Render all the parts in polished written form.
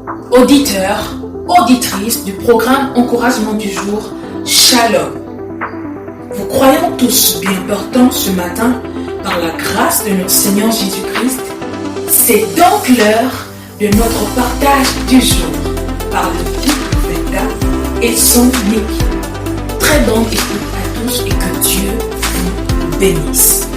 Auditeurs, auditrices du programme Encouragement du jour, Shalom. Vous croyons tous bien portants ce matin par la grâce de notre Seigneur Jésus-Christ. C'est donc l'heure de notre partage du jour par le couple Vega et son équipe. Très bonne écoute à tous et que Dieu vous bénisse.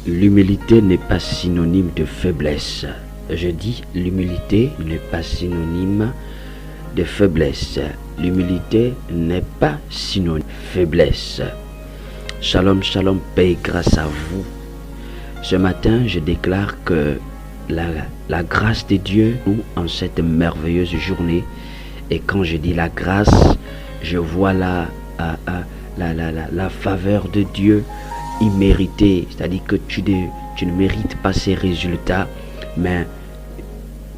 L'humilité n'est pas synonyme de faiblesse. Je dis, l'humilité n'est pas synonyme de faiblesse. L'humilité n'est pas synonyme de faiblesse. Shalom, shalom, paix et grâce à vous. Ce matin, je déclare que la grâce de Dieu, nous, en cette merveilleuse journée, et quand je dis la grâce, je vois la faveur de Dieu immérité, c'est-à-dire que tu ne mérites pas ces résultats, mais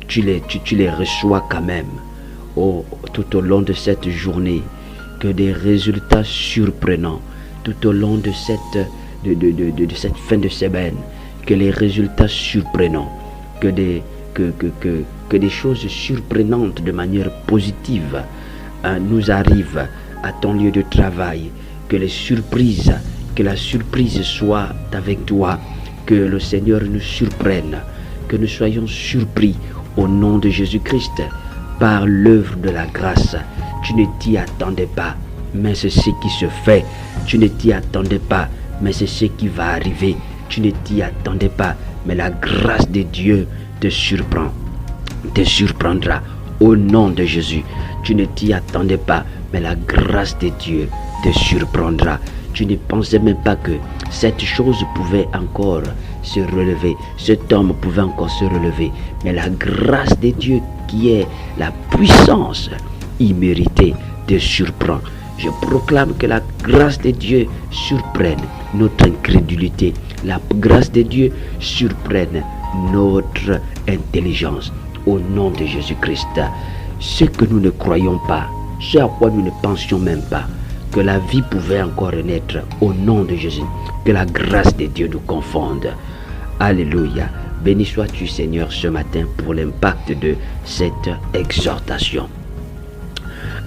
tu les reçois quand même tout au long de cette journée, que des résultats surprenants tout au long de cette fin de semaine, que les résultats surprenants, que des choses surprenantes de manière positive nous arrivent à ton lieu de travail, que la surprise soit avec toi, que le Seigneur nous surprenne, que nous soyons surpris au nom de Jésus-Christ par l'œuvre de la grâce. Tu ne t'y attendais pas, mais c'est ce qui se fait. Tu ne t'y attendais pas, mais c'est ce qui va arriver. Tu ne t'y attendais pas, mais la grâce de Dieu te surprendra au nom de Jésus. Tu ne t'y attendais pas, mais la grâce de Dieu te surprendra. Tu ne pensais même pas que cette chose pouvait encore se relever, cet homme pouvait encore se relever. Mais la grâce de Dieu, qui est la puissance imméritée, te surprend. Je proclame que la grâce de Dieu surprenne notre incrédulité. La grâce de Dieu surprenne notre intelligence. Au nom de Jésus-Christ, ce que nous ne croyons pas, ce à quoi nous ne pensions même pas, que la vie pouvait encore renaître au nom de Jésus. Que la grâce de Dieu nous confonde. Alléluia. Béni sois-tu Seigneur ce matin pour l'impact de cette exhortation.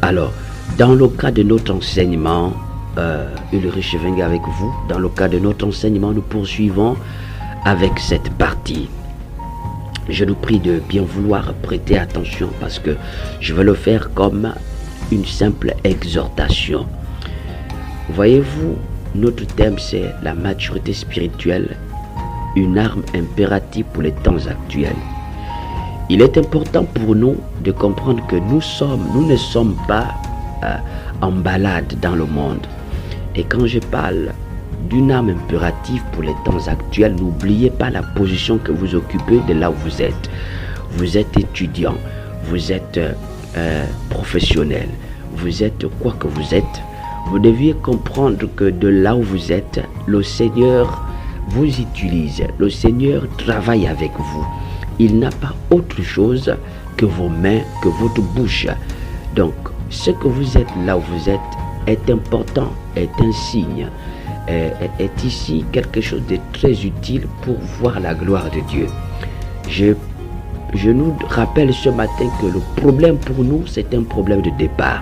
Alors, dans le cas de notre enseignement, Ulrich Venga avec vous, dans le cas de notre enseignement, nous poursuivons avec cette partie. Je nous prie de bien vouloir prêter attention parce que je vais le faire comme une simple exhortation. Voyez-vous, notre thème c'est la maturité spirituelle, une arme impérative pour les temps actuels. Il est important pour nous de comprendre que nous ne sommes pas en balade dans le monde. Et quand je parle d'une arme impérative pour les temps actuels, n'oubliez pas la position que vous occupez de là où vous êtes. Vous êtes étudiant, vous êtes professionnel, vous êtes quoi que vous êtes. Vous deviez comprendre que de là où vous êtes, le Seigneur vous utilise, le Seigneur travaille avec vous. Il n'a pas autre chose que vos mains, que votre bouche. Donc, ce que vous êtes là où vous êtes est important, est un signe, est ici quelque chose de très utile pour voir la gloire de Dieu. Je nous rappelle ce matin que le problème pour nous, c'est un problème de départ.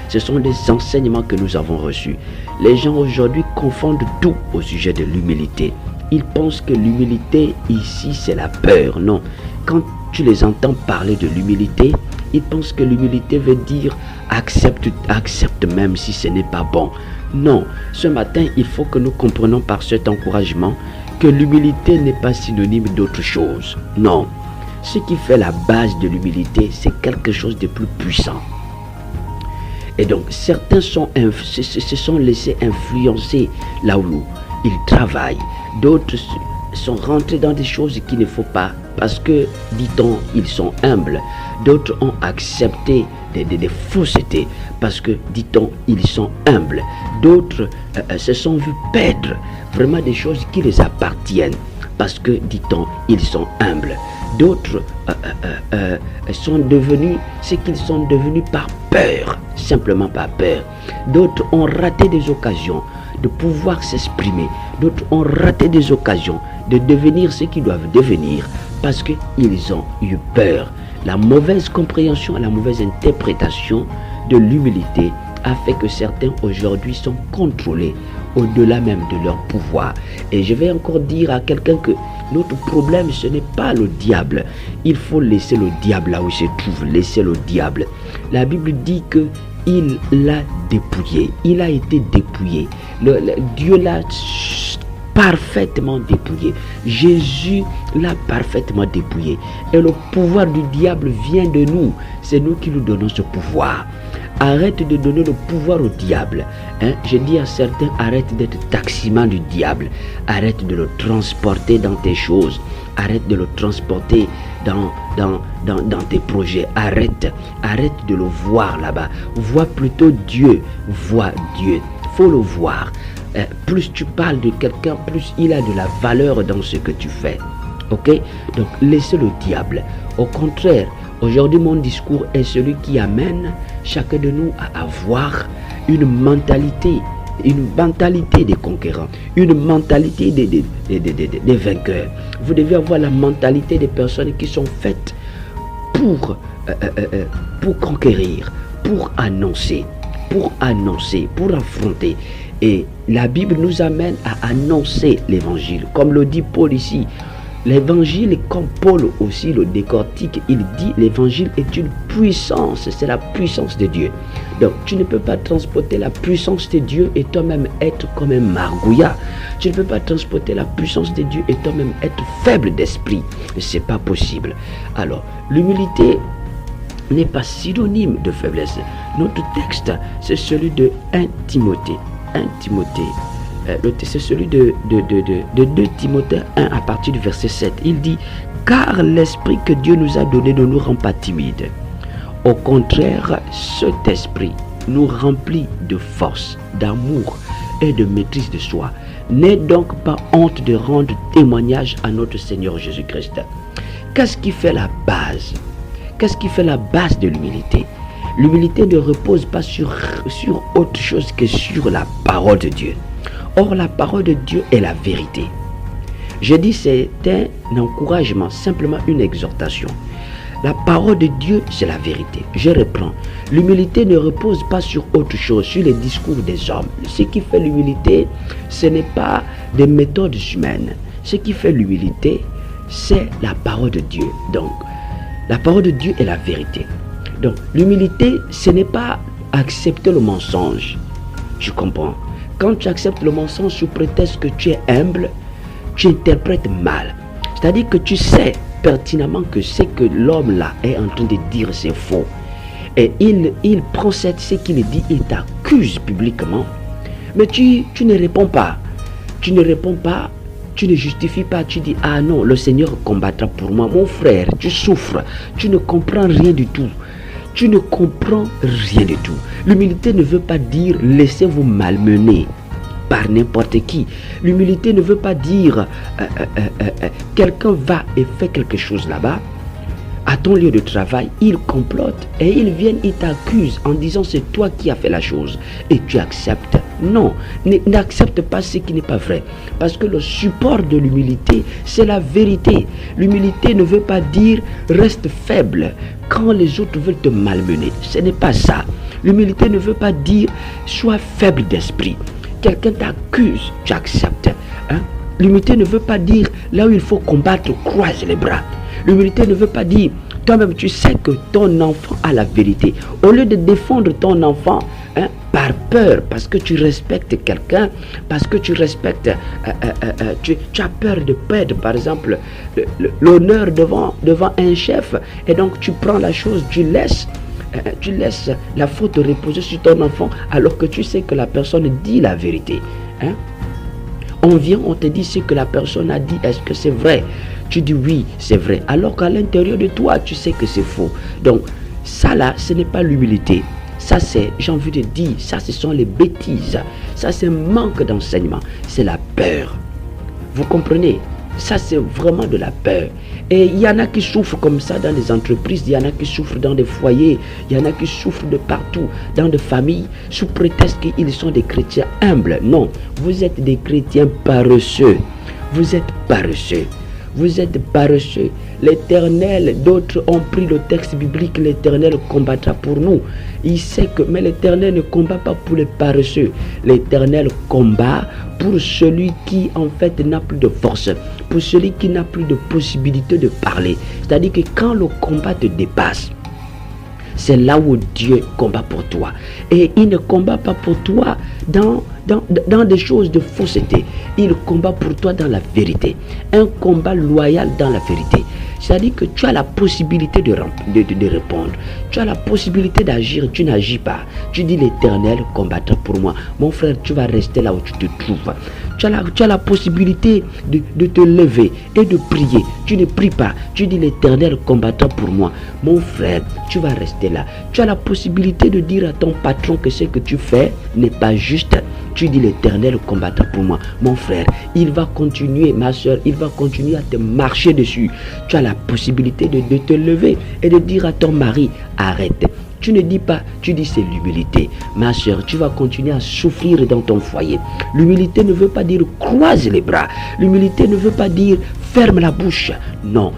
Ce sont des enseignements que nous avons reçus. Les gens aujourd'hui confondent tout au sujet de l'humilité. Ils pensent que l'humilité ici, c'est la peur. Non. Quand tu les entends parler de l'humilité, ils pensent que l'humilité veut dire accepte même si ce n'est pas bon. Non. Ce matin, il faut que nous comprenions par cet encouragement que l'humilité n'est pas synonyme d'autre chose. Non. Ce qui fait la base de l'humilité, c'est quelque chose de plus puissant. Et donc, certains se sont laissés influencer là où ils travaillent. D'autres sont rentrés dans des choses qu'il ne faut pas parce que, dit-on, ils sont humbles. D'autres ont accepté des faussetés parce que, dit-on, ils sont humbles. D'autres se sont vus perdre vraiment des choses qui les appartiennent parce que, dit-on, ils sont humbles. D'autres sont devenus ce qu'ils sont devenus par peur, simplement par peur. D'autres ont raté des occasions de pouvoir s'exprimer. D'autres ont raté des occasions de devenir ce qu'ils doivent devenir parce qu'ils ont eu peur. La mauvaise compréhension, la mauvaise interprétation de l'humilité a fait que certains aujourd'hui sont contrôlés au-delà même de leur pouvoir. Et je vais encore dire à quelqu'un que notre problème, ce n'est pas le diable. Il faut laisser le diable là où il se trouve. Laisser le diable. La Bible dit que il l'a dépouillé. Il a été dépouillé. Dieu l'a parfaitement dépouillé. Jésus l'a parfaitement dépouillé. Et le pouvoir du diable vient de nous. C'est nous qui lui donnons ce pouvoir. Arrête de donner le pouvoir au diable. Je dis à certains, arrête d'être taximan du diable. Arrête de le transporter dans tes choses. Arrête de le transporter dans tes projets. Arrête de le voir là-bas. Vois plutôt Dieu. Vois Dieu. Faut le voir. Plus tu parles de quelqu'un, plus il a de la valeur dans ce que tu fais. Ok? Donc laissez le diable. Au contraire, aujourd'hui mon discours est celui qui amène chacun de nous à avoir une mentalité des conquérants, une mentalité des vainqueurs. Vous devez avoir la mentalité des personnes qui sont faites pour conquérir, pour annoncer, pour affronter. Et la Bible nous amène à annoncer l'évangile. Comme le dit Paul ici, l'évangile, comme Paul aussi le décortique, il dit l'évangile est une puissance, c'est la puissance de Dieu. Donc tu ne peux pas transporter la puissance de Dieu et toi-même être comme un margouillat. Tu ne peux pas transporter la puissance de Dieu et toi-même être faible d'esprit. C'est pas possible. Alors, l'humilité n'est pas synonyme de faiblesse. Notre texte, c'est celui de 1 Timothée. 1 Timothée. C'est celui de 2 Timothée 1 à partir du verset 7. Il dit, car l'esprit que Dieu nous a donné ne nous rend pas timides. Au contraire, cet esprit nous remplit de force, d'amour et de maîtrise de soi. N'aie donc pas honte de rendre témoignage à notre Seigneur Jésus-Christ. Qu'est-ce qui fait la base? Qu'est-ce qui fait la base de l'humilité? L'humilité ne repose pas sur autre chose que sur la parole de Dieu. Or, la parole de Dieu est la vérité. Je dis c'est un encouragement, simplement une exhortation. La parole de Dieu, c'est la vérité. Je reprends. L'humilité ne repose pas sur autre chose, sur les discours des hommes. Ce qui fait l'humilité, ce n'est pas des méthodes humaines. Ce qui fait l'humilité, c'est la parole de Dieu. Donc, la parole de Dieu est la vérité. Donc, l'humilité, ce n'est pas accepter le mensonge. Je comprends. Quand tu acceptes le mensonge sous prétexte que tu es humble, tu interprètes mal. C'est-à-dire que tu sais pertinemment que ce que l'homme là est en train de dire, c'est faux. Et il prend ce qu'il dit, il t'accuse publiquement. Mais tu ne réponds pas. Tu ne réponds pas, tu ne justifies pas, tu dis, ah non, le Seigneur combattra pour moi. Mon frère, tu souffres, tu ne comprends rien du tout. Tu ne comprends rien du tout. L'humilité ne veut pas dire laissez-vous malmener par n'importe qui. L'humilité ne veut pas dire quelqu'un va et fait quelque chose là-bas. À ton lieu de travail, ils complotent et ils viennent, ils t'accusent en disant c'est toi qui as fait la chose et tu acceptes. Non, n'accepte pas ce qui n'est pas vrai. Parce que le support de l'humilité, c'est la vérité. L'humilité ne veut pas dire reste faible quand les autres veulent te malmener. Ce n'est pas ça. L'humilité ne veut pas dire sois faible d'esprit. Quelqu'un t'accuse, tu acceptes. L'humilité ne veut pas dire là où il faut combattre, croise les bras. L'humilité ne veut pas dire toi-même tu sais que ton enfant a la vérité. Au lieu de défendre ton enfant par peur, parce que tu respectes quelqu'un, parce que tu respectes, tu as peur de perdre par exemple l'honneur devant un chef, et donc tu prends la chose, tu laisses la faute reposer sur ton enfant alors que tu sais que la personne dit la vérité. On vient, on te dit ce que la personne a dit, est-ce que c'est vrai? Tu dis oui, c'est vrai. Alors qu'à l'intérieur de toi, tu sais que c'est faux. Donc, ça là, ce n'est pas l'humilité. Ça c'est, j'ai envie de dire, ça ce sont les bêtises. Ça c'est un manque d'enseignement. C'est la peur. Vous comprenez? Ça c'est vraiment de la peur. Et il y en a qui souffrent comme ça dans les entreprises, il y en a qui souffrent dans des foyers, il y en a qui souffrent de partout, dans des familles, sous prétexte qu'ils sont des chrétiens humbles. Non, vous êtes des chrétiens paresseux. Vous êtes paresseux. Vous êtes paresseux. L'Éternel, d'autres ont pris le texte biblique, l'Éternel combattra pour nous. Il sait que, mais l'Éternel ne combat pas pour les paresseux. L'Éternel combat pour celui qui en fait n'a plus de force, pour celui qui n'a plus de possibilité de parler. C'est-à-dire que quand le combat te dépasse, c'est là où Dieu combat pour toi. Et il ne combat pas pour toi dans des choses de fausseté. Il combat pour toi dans la vérité. Un combat loyal dans la vérité. C'est-à-dire que tu as la possibilité de répondre. Tu as la possibilité d'agir. Tu n'agis pas. Tu dis l'Éternel combattra pour moi. Mon frère, tu vas rester là où tu te trouves. Tu as la possibilité de te lever et de prier. Tu ne pries pas. Tu dis l'Éternel combattra pour moi. Mon frère, tu vas rester là. Tu as la possibilité de dire à ton patron que ce que tu fais n'est pas juste. Tu dis l'Éternel combattra pour moi. Mon frère, il va continuer, ma soeur, il va continuer à te marcher dessus. Tu as la possibilité de te lever et de dire à ton mari, arrête. Tu ne dis pas, tu dis c'est l'humilité. Ma soeur, tu vas continuer à souffrir dans ton foyer. L'humilité ne veut pas dire croise les bras. L'humilité ne veut pas dire ferme la bouche. Non.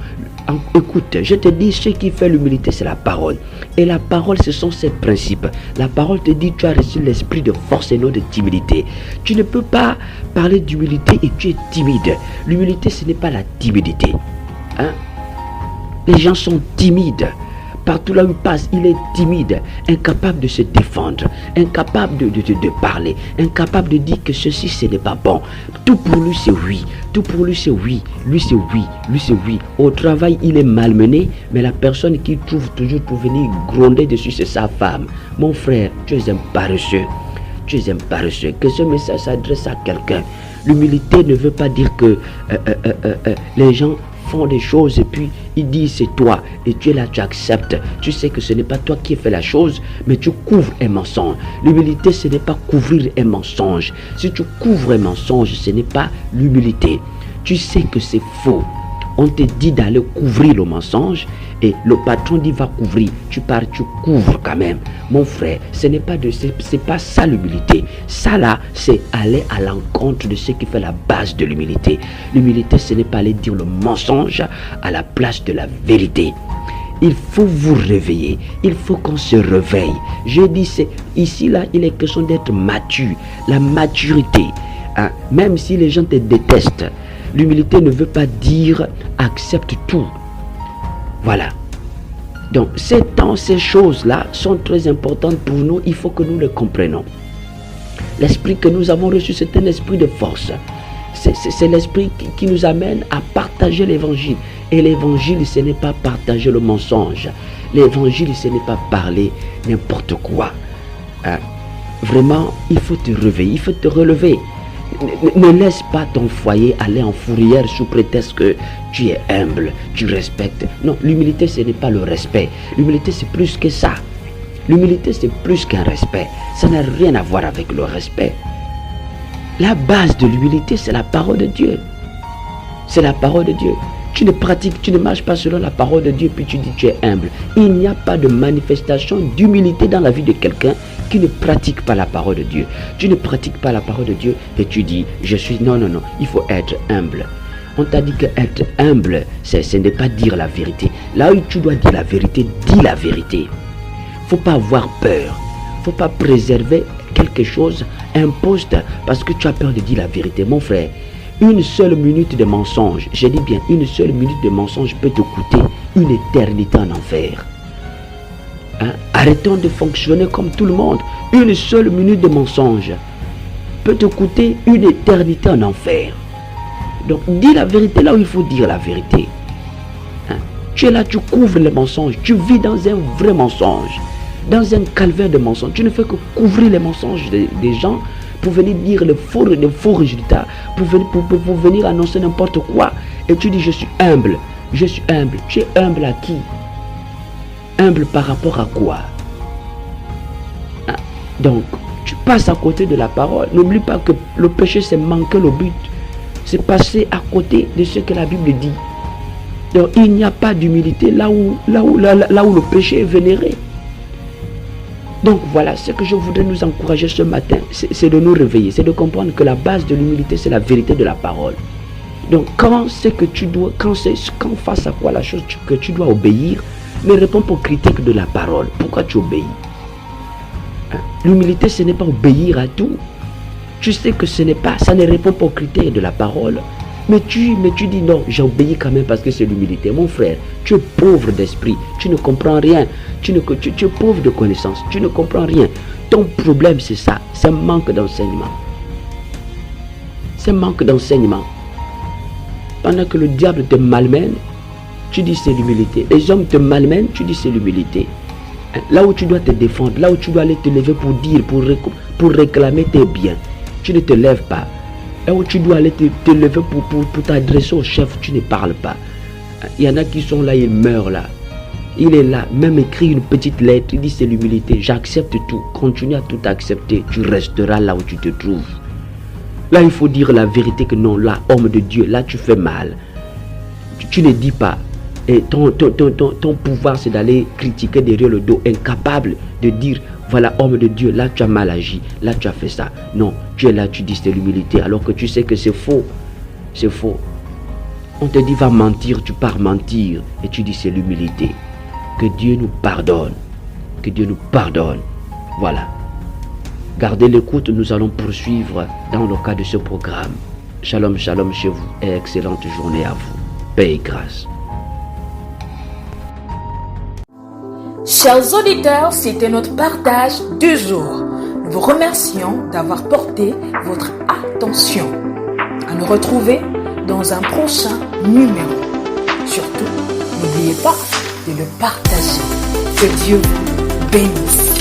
Écoute, je te dis, ce qui fait l'humilité, c'est la parole. Et la parole, ce sont ses principes. La parole te dit, tu as reçu l'esprit de force et non de timidité. Tu ne peux pas parler d'humilité et tu es timide. L'humilité, ce n'est pas la timidité. Hein? Les gens sont timides. Partout là où il passe, il est timide, incapable de se défendre, incapable de parler, incapable de dire que ceci, ce n'est pas bon. Tout pour lui, c'est oui. Tout pour lui, c'est oui. Lui, c'est oui. Lui, c'est oui. Au travail, il est malmené, mais la personne qui trouve toujours pour venir gronder dessus, c'est sa femme. Mon frère, tu es un paresseux. Tu es un paresseux. Que ce message s'adresse à quelqu'un. L'humilité ne veut pas dire que les gens font des choses et puis ils disent c'est toi et tu es là, tu acceptes. Tu sais que ce n'est pas toi qui as fait la chose, mais tu couvres un mensonge. L'humilité, ce n'est pas couvrir un mensonge. Si tu couvres un mensonge, ce n'est pas l'humilité. Tu sais que c'est faux. On te dit d'aller couvrir le mensonge et le patron dit va couvrir. Tu pars, tu couvres quand même. Mon frère, ce n'est pas c'est pas ça l'humilité. Ça là, c'est aller à l'encontre de ce qui fait la base de l'humilité. L'humilité, ce n'est pas aller dire le mensonge à la place de la vérité. Il faut vous réveiller. Il faut qu'on se réveille. Je dis, c'est ici là, il est question d'être mature. La maturité, hein, même si les gens te détestent. L'humilité ne veut pas dire accepte tout. Voilà. Donc, ces choses-là sont très importantes pour nous. Il faut que nous les comprenions. L'esprit que nous avons reçu, c'est un esprit de force. C'est l'esprit qui nous amène à partager l'évangile. Et l'évangile, ce n'est pas partager le mensonge. L'évangile, ce n'est pas parler n'importe quoi. Vraiment, il faut te réveiller, il faut te relever. Ne laisse pas ton foyer aller en fourrière sous prétexte que tu es humble, tu respectes. Non, l'humilité, ce n'est pas le respect. L'humilité, c'est plus que ça. L'humilité, c'est plus qu'un respect. Ça n'a rien à voir avec le respect. La base de l'humilité, c'est la parole de Dieu. C'est la parole de Dieu. Tu ne marches pas selon la parole de Dieu puis tu dis tu es humble. Il n'y a pas de manifestation d'humilité dans la vie de quelqu'un qui ne pratique pas la parole de Dieu. Tu ne pratiques pas la parole de Dieu et tu dis je suis... Non, il faut être humble. On t'a dit que être humble, ce n'est pas dire la vérité. Là où tu dois dire la vérité, dis la vérité. Il ne faut pas avoir peur. Il ne faut pas préserver quelque chose, un poste, parce que tu as peur de dire la vérité. Mon frère, une seule minute de mensonge, je dis bien, une seule minute de mensonge peut te coûter une éternité en enfer. Hein? Arrêtons de fonctionner comme tout le monde. Une seule minute de mensonge peut te coûter une éternité en enfer. Donc, dis la vérité là où il faut dire la vérité. Hein? Tu es là, tu couvres les mensonges. Tu vis dans un vrai mensonge. Dans un calvaire de mensonges. Tu ne fais que couvrir les mensonges des gens pour venir dire les faux résultats, pour venir annoncer n'importe quoi. Et tu dis, je suis humble. Je suis humble. Tu es humble à qui? Humble par rapport à quoi? Donc, tu passes à côté de la parole. N'oublie pas que le péché, c'est manquer le but. C'est passer à côté de ce que la Bible dit. Donc, il n'y a pas d'humilité là où le péché est vénéré. Donc, voilà, ce que je voudrais nous encourager ce matin, c'est de nous réveiller. C'est de comprendre que la base de l'humilité, c'est la vérité de la parole. Donc, quand face à quoi la chose que tu dois obéir, ne réponds pas aux critiques de la parole. Pourquoi tu obéis? L'humilité, ce n'est pas obéir à tout. Tu sais que ça ne répond pas aux critères de la parole. Mais tu dis non, j'obéis quand même parce que c'est l'humilité. Mon frère, tu es pauvre d'esprit. Tu ne comprends rien. Tu es pauvre de connaissances. Tu ne comprends rien. Ton problème, c'est ça. C'est un manque d'enseignement. C'est un manque d'enseignement. Pendant que le diable te malmène, tu dis c'est l'humilité. Les hommes te malmènent, tu dis c'est l'humilité. Là où tu dois te défendre, là où tu dois aller te lever pour dire, pour réclamer tes biens, tu ne te lèves pas. Là où tu dois aller te lever pour t'adresser au chef, tu ne parles pas. Il y en a qui sont là, ils meurent là. Il est là, même écrit une petite lettre, il dit c'est l'humilité. J'accepte tout, continue à tout accepter, tu resteras là où tu te trouves. Là, il faut dire la vérité que non, là, homme de Dieu, là tu fais mal. Tu ne dis pas. Et ton pouvoir, c'est d'aller critiquer derrière le dos, incapable de dire, voilà, homme de Dieu, là tu as mal agi, là tu as fait ça. Non, tu es là, tu dis c'est l'humilité, alors que tu sais que c'est faux. C'est faux. On te dit va mentir, tu pars mentir, et tu dis c'est l'humilité. Que Dieu nous pardonne. Que Dieu nous pardonne. Voilà. Gardez l'écoute, nous allons poursuivre dans le cadre de ce programme. Shalom, shalom chez vous et excellente journée à vous. Paix et grâce. Chers auditeurs, c'était notre partage du jour. Nous vous remercions d'avoir porté votre attention. À nous retrouver dans un prochain numéro. Surtout, n'oubliez pas de le partager. Que Dieu vous bénisse.